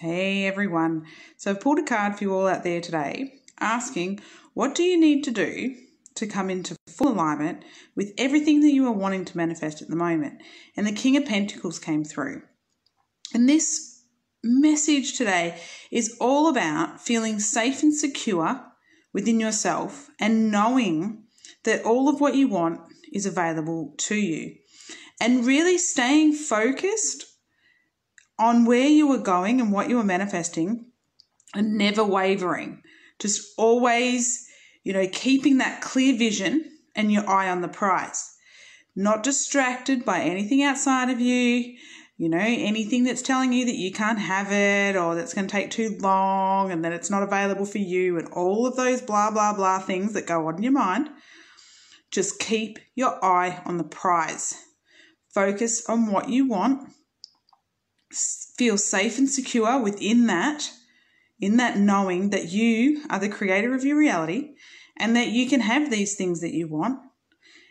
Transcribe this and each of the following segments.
Hey everyone. So I've pulled a card for you all out there today asking, what do you need to do to come into full alignment with everything that you are wanting to manifest at the moment? And the King of Pentacles came through. And this message today is all about feeling safe and secure within yourself and knowing that all of what you want is available to you. And really staying focused on where you were going and what you were manifesting and never wavering. Just always, keeping that clear vision and your eye on the prize. Not distracted by anything outside of you, anything that's telling you that you can't have it or that's going to take too long and that it's not available for you and all of those blah, blah, blah things that go on in your mind. Just keep your eye on the prize. Focus on what you want. Feel safe and secure within that, in that knowing that you are the creator of your reality and that you can have these things that you want.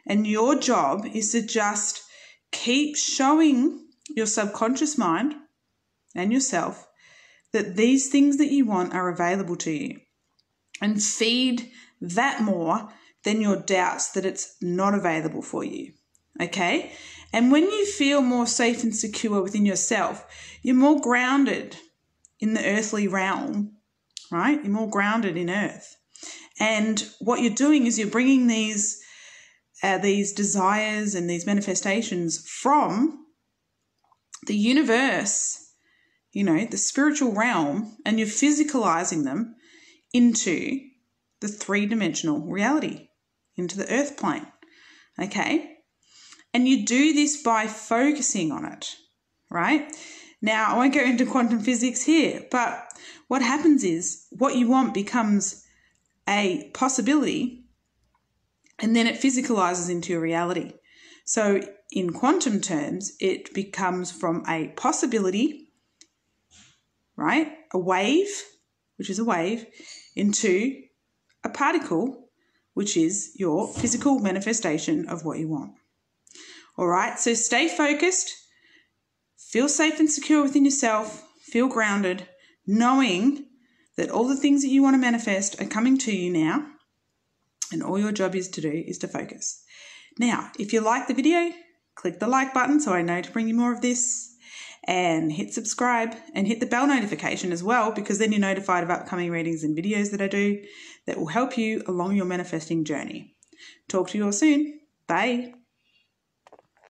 And your job is to just keep showing your subconscious mind and yourself that these things that you want are available to you, and feed that more than your doubts that it's not available for you. Okay? And when you feel more safe and secure within yourself, you're more grounded in the earthly realm, right? You're more grounded in earth. And what you're doing is you're bringing these desires and these manifestations from the universe, the spiritual realm, and you're physicalizing them into the three-dimensional reality, into the earth plane, okay? And you do this by focusing on it, right? Now, I won't go into quantum physics here, but what happens is what you want becomes a possibility and then it physicalizes into your reality. So in quantum terms, it becomes from a possibility, right? A wave, which is a wave, into a particle, which is your physical manifestation of what you want. All right, so stay focused, feel safe and secure within yourself, feel grounded, knowing that all the things that you want to manifest are coming to you now, and all your job is to focus. Now, if you like the video, click the like button so I know to bring you more of this, and hit subscribe and hit the bell notification as well, because then you're notified of upcoming readings and videos that I do that will help you along your manifesting journey. Talk to you all soon. Bye.